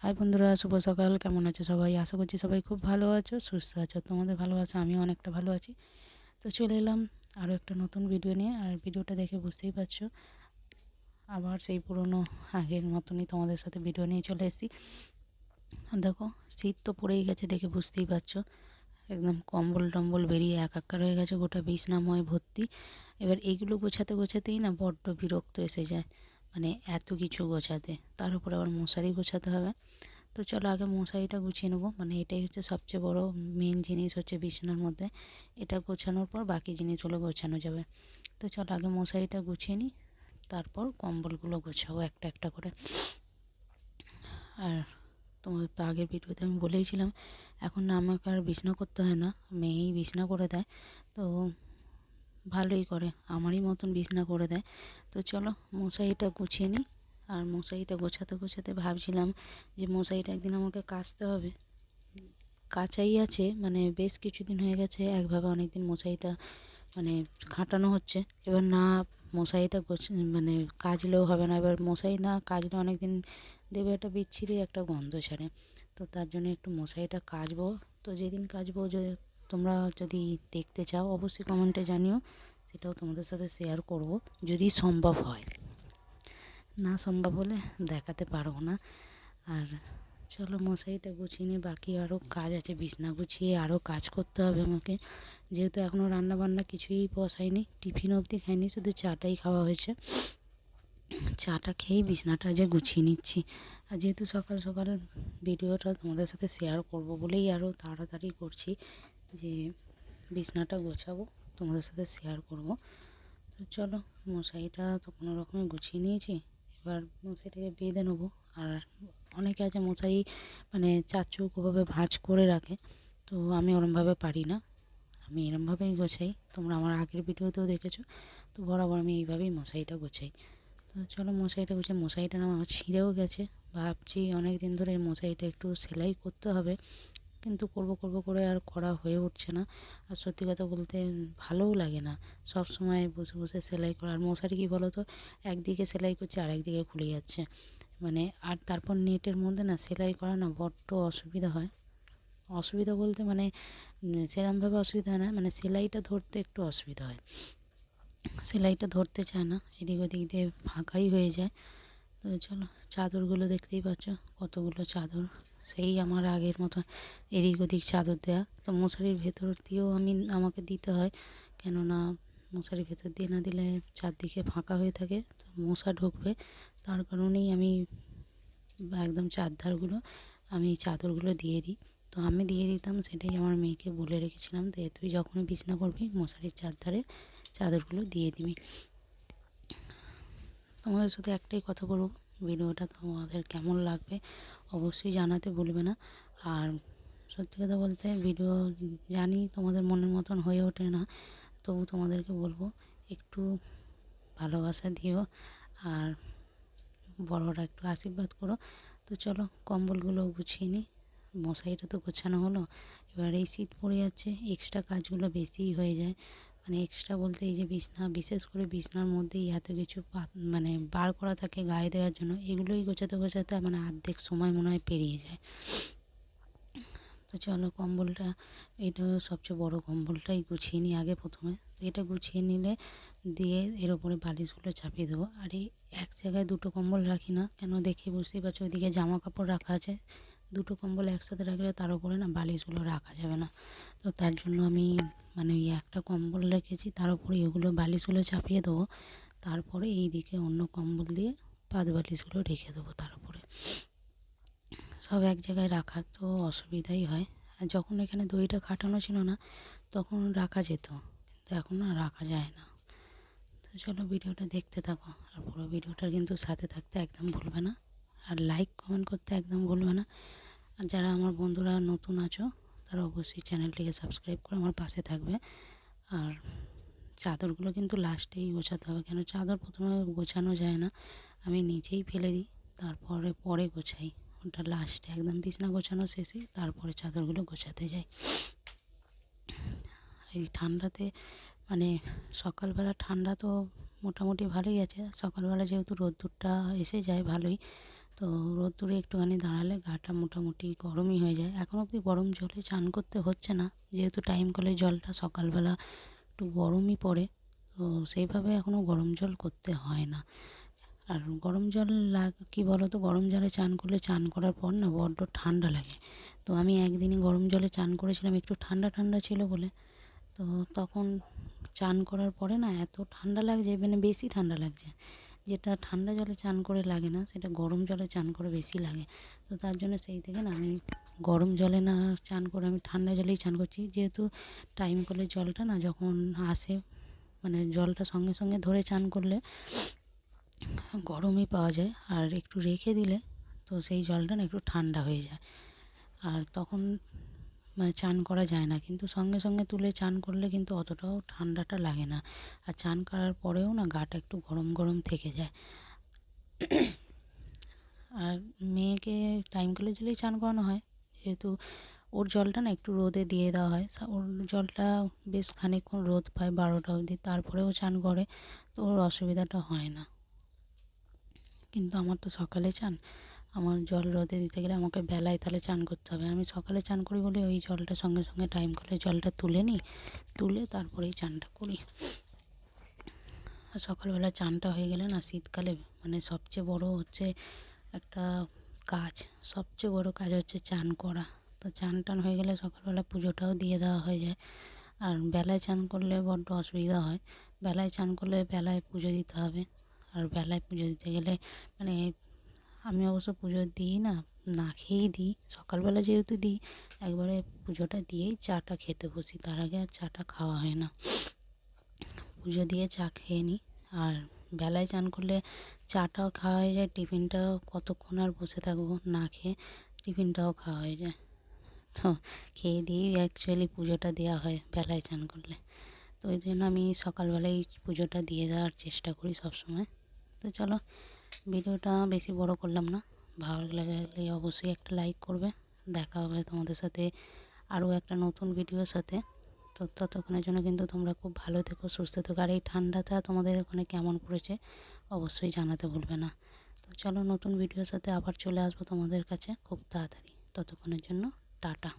High বন্ধুরা, শুভ সকাল। কেমন আছো সবাই? আশা করছি সবাই খুব ভালো আছো, সুস্থ আছো। তোমাদের ভালোবাসা আমিও অনেকটা ভালো আছি। তো চলে এলাম আরও একটা নতুন ভিডিও নিয়ে। আর ভিডিওটা দেখে বুঝতেই পারছো, আবার সেই পুরনো আগের মতনই তোমাদের সাথে ভিডিও নিয়ে চলে এসেছি। দেখো, শীত তো পড়েই গেছে, দেখে বুঝতেই পারছো। একদম কম্বল টম্বল বেরিয়ে একাকার হয়ে গেছে, গোটা বিছনাময় ভর্তি। এবার এইগুলো গোছাতে গোছাতেই না বড্ড বিরক্ত এসে যায়, মানে এত কিছু গোছাতে, তার উপর আবার মশারি গোছাতে হবে। তো চলো আগে মশারিটা গুছিয়ে নেবো, মানে এটাই হচ্ছে সবচেয়ে বড় মেন জিনিস হচ্ছে বিছানার মধ্যে। এটা গোছানোর পর বাকি জিনিসগুলো গোছানো যাবে। তো চলো আগে মশারিটা গুছিয়ে নিই, তারপর কম্বলগুলো গোছাবো একটা একটা করে। আর তোমাদের তো আগের ভিডিওতে আমি বলেইছিলাম, এখন না আমাকে আর বিছনা করতে হয় না, মেয়েই বিছনা করে দেয়। তো ভালোই করে, আমারই মতন বিছনা করে দেয়। তো চলো মশারিটা গুছিয়ে নিই। আর মশারিটা গোছাতে গোছাতে ভাবছিলাম যে মশারিটা একদিন আমাকে কাচতে হবে। কাচাই আছে, মানে বেশ কিছুদিন হয়ে গেছে, একভাবে অনেক দিন মশারিটা মানে খাটানো হচ্ছে। এবার না মশারিটা মানে কাচলেও হবে না, এবার মশারি না কাচলে অনেক দিন দেবে একটা বিচ্ছিরি একটা গন্ধ ছাড়ে। তো তার জন্য একটু মশারিটা কাচবো। তো যেদিন কাচবো, তোমরা যদি দেখতে চাও অবশ্যই কমেন্টে জানিও, সেটাও তোমাদের সাথে শেয়ার করব যদি সম্ভব হয়। না সম্ভব হলে দেখাতে পারবো না। আর চলো মশারিটা গুছিয়ে নিয়ে, বাকি আরও কাজ আছে, বিছনা গুছিয়ে আরও কাজ করতে হবে আমাকে। যেহেতু এখনও রান্না বান্না কিছুই বসাইনি, টিফিন অবধি খাইনি, শুধু চাটাই খাওয়া হয়েছে। চাটা খেয়েই বিছনাটা যে গুছিয়ে নিচ্ছি। আর যেহেতু সকাল সকাল ভিডিওটা তোমাদের সাথে শেয়ার করব বলেই আরও তাড়াতাড়ি করছি, যে বিছনাটা গোছাবো, তোমাদের সাথে শেয়ার করব। তো চলো মশারিটা তো কোনো রকমে গুছিয়ে নিয়েছি, এবার মশারিটাকে বেঁধে নেবো। আর অনেকে আছে মশারি মানে চারচৌকোভাবে ভাঁজ করে রাখে, তো আমি ওরমভাবে পারি না, আমি এরমভাবেই গোছাই। তোমরা আমার আগের ভিডিওতেও দেখেছো, তো বরাবর আমি এইভাবেই মশারিটা গোছাই। তো চলো মশারিটা গুছিয়ে, মশারিটা না আমার ছিঁড়েও গেছে। ভাবছি অনেক দিন ধরে মশারিটা একটু সেলাই করতে হবে, কিন্তু করব করব করে আর করা হয়ে উঠছে না। আর সত্যি কথা বলতে ভালোও লাগে না সব সময় বসে বসে সেলাই করা। আর মশারি কী বলো তো, একদিকে সেলাই করছে আর একদিকে খুলে যাচ্ছে, মানে আর তারপর নেটের মধ্যে না সেলাই করা না বড্ড অসুবিধা হয়। অসুবিধা বলতে মানে সেরমভাবে অসুবিধা হয় না, মানে সেলাইটা ধরতে একটু অসুবিধা হয়, সেলাইটা ধরতে চায় না, এদিক ওদিক দিয়ে ফাঁকাই হয়ে যায়। তো চলো চাদরগুলো দেখতেই পাচ্ছ, কতগুলো চাদর, সেই আমার আগের মতো এদিক ওদিক চাদর দেওয়া। তো মশারির ভেতর দিয়েও আমাকে দিতে হয়, কেননা মশারির ভেতর দিয়ে না দিলে চারদিকে ফাঁকা হয়ে থাকে, তো মশা ঢুকবে, তার কারণেই আমি একদম চারধারগুলো আমি চাদরগুলো দিয়ে দিই। তো আমি দিয়ে দিতাম, সেটাই আমার মেয়েকে বলে রেখেছিলাম, তো তুই যখনই বিছনা করবি মশারির চারধারে চাদরগুলো দিয়ে দিবি। তোমাদের সাথে একটাই কথা বলবো, ভিডিওটা তোমাদের কেমন লাগবে অবশ্যই জানাতে ভুলবে না। আর সত্যি কথা বলতে ভিডিও জানি তোমাদের মনের মতন হয়ে ওঠে না, তবু তোমাদেরকে বলবো একটু ভালোবাসা দিও, আর বড়রা একটু আশীর্বাদ করো। তো চলো কম্বলগুলো গুছিয়ে নিই, মশারিটা তো গোছানো হলো। এবার এই শীত পড়ে যাচ্ছে, এক্সট্রা কাজগুলো বেশিই হয়ে যায়, মানে এক্সট্রা বলতে এই যে বিছনা, বিশেষ করে বিছনার মধ্যেই এত কিছু মানে বার করা থাকে গায়ে দেওয়ার জন্য, এগুলোই গোছাতে গোছাতে মানে অর্ধেক সময় মনে হয় পেরিয়ে যায়। তো চলো কম্বলটা, এটা সবচেয়ে বড় কম্বলটাই গুছিয়ে নিই আগে প্রথমে। তো এটা গুছিয়ে নিলে দিয়ে এর ওপরে বালিশগুলো চাপিয়ে দেবো। আর এই এক জায়গায় দুটো কম্বল রাখি না, কেন দেখে বুঝতেই পারছো, ওইদিকে জামা কাপড় রাখা আছে, দুটো কম্বল একসাথে রাখলে তার উপরে না বালিশগুলো রাখা যাবে না। তো তার জন্য আমি মানে ওই একটা কম্বল রেখেছি, তার উপরে এগুলো বালিশগুলো চাপিয়ে দেবো, তারপরে এই দিকে অন্য কম্বল দিয়ে পাত বালিশগুলো রেখে দেবো তার উপরে। সব এক জায়গায় রাখা তো অসুবিধাই হয়। আর যখন এখানে দইটা খাটানো ছিল না তখন রাখা যেত, কিন্তু এখন আর রাখা যায় না। তো চলো ভিডিওটা দেখতে থাকো, আর পুরো ভিডিওটার কিন্তু সাথে থাকতে একদম ভুলবে না, আর লাইক কমেন্ট করতে একদম ভুলবে না। আর যারা আমার বন্ধুরা নতুন আছো তারা অবশ্যই চ্যানেলটিকে সাবস্ক্রাইব করে আমার পাশে থাকবে। আর চাদরগুলো কিন্তু লাস্টেই গোছাতে হবে, কেন চাদর প্রথমে গোছানো যায় না, আমি নিচেই ফেলে দিই, তারপরে পরে গোছাই, ওটা লাস্টে একদম বিছনা গোছানো শেষে তারপরে চাদরগুলো গোছাতে যাই। এই ঠান্ডাতে মানে সকালবেলা ঠান্ডা তো মোটামুটি ভালোই আছে, সকালবেলা যেহেতু রোদ্দুরটা এসে যায় ভালোই, তো রোদ্দুরে একটুখানি দাঁড়ালে গাটা মোটামুটি গরমই হয়ে যায়। এখন অবধি গরম জলে চান করতে হচ্ছে না, যেহেতু টাইম কলের জলটা সকালবেলা একটু গরমই পড়ে, তো সেইভাবে এখনও গরম জল করতে হয় না। আর গরম জল কী বলো তো, গরম জলে চান করলে চান করার পর না বড্ড ঠান্ডা লাগে। তো আমি একদিনই গরম জলে চান করেছিলাম, একটু ঠান্ডা ঠান্ডা ছিল বলে। তো তখন চান করার পরে না এত ঠান্ডা লাগছে, মানে বেশি ঠান্ডা লাগছে, যেটা ঠান্ডা জলে চান করে লাগে না সেটা গরম জলে চান করে বেশি লাগে। তো তার জন্য সেই থেকে না আমি গরম জলে না চান করে আমি ঠান্ডা জলেই চান করছি। যেহেতু টাইম কলের জলটা না যখন আসে, মানে জলটা সঙ্গে সঙ্গে ধরে চান করলে গরমই পাওয়া যায়, আর একটু রেখে দিলে তো সেই জলটা না একটু ঠান্ডা হয়ে যায়, আর তখন মানে চান করা যায় না। কিন্তু সঙ্গে সঙ্গে তুলে চান করলে কিন্তু অতটাও ঠান্ডাটা লাগে না, আর চান করার পরেও না গাটা একটু গরম গরম থেকে যায়। আর মেয়েকে টাইম কলের জলেই চান করানো হয়, যেহেতু ওর জলটা না একটু রোদে দিয়ে দেওয়া হয়। ওর জলটা বেশ খানিকক্ষণ রোদ পায় 12টা অবধি, তারপরেও চান করে, তো ওর অসুবিধাটা হয় না। কিন্তু আমার তো সকালে চান, আমার জল রোদে দিতে গেলে আমাকে বেলায় তাহলে চান করতে হবে। আমি সকালে চান করি বলে ওই জলটা সঙ্গে সঙ্গে টাইম কলের জলটা তুলে নিই, তুলে তারপরেই চানটা করি। আর সকালবেলা চানটা হয়ে গেলে না শীতকালে মানে সবচেয়ে বড় হচ্ছে একটা কাজ, সবচেয়ে বড় কাজ হচ্ছে চান করা। তো চান টান হয়ে গেলে সকালবেলা পুজোটাও দিয়ে দেওয়া হয়ে যায়। আর বেলায় চান করলে বড্ড অসুবিধা হয়, বেলায় চান করলে বেলায় পুজো দিতে হবে, আর বেলায় পুজো দিতে গেলে মানে আমি অবশ্য পুজো দিই না, না খেয়েই দিই। সকালবেলা যেহেতু দিই, একবারে পুজোটা দিয়েই চাটা খেতে বসি, তার আগে আর চাটা খাওয়া হয় না। পুজো দিয়ে চা খেয়ে নিই, আর বেলায় চান করলে চাটাও খাওয়া হয়ে যায়, টিফিনটাও কতক্ষণ আর বসে থাকবো না খেয়ে, টিফিনটাও খাওয়া হয়ে যায়। তো খেয়ে দিয়েই অ্যাকচুয়ালি পুজোটা দেওয়া হয় বেলায় চান করলে। তো ওই জন্য আমি সকালবেলায় পুজোটা দিয়ে দেওয়ার চেষ্টা করি সবসময়। তো চলো, ভিডিওটা বেশি বড় করলাম না, ভালো লাগলে অবশ্যই একটা লাইক করবে। দেখা হবে তোমাদের সাথে আরও একটা নতুন ভিডিওর সাথে। তো ততক্ষণের জন্য কিন্তু তোমরা খুব ভালো থেকো, সুস্থ থেকো, আর এই ঠান্ডাটা তোমাদের ওখানে কেমন পড়েছে অবশ্যই জানাতে ভুলবে না। তো চলো, নতুন ভিডিওর সাথে আবার চলে আসবো তোমাদের কাছে খুব তাড়াতাড়ি। ততক্ষণের জন্য টাটা।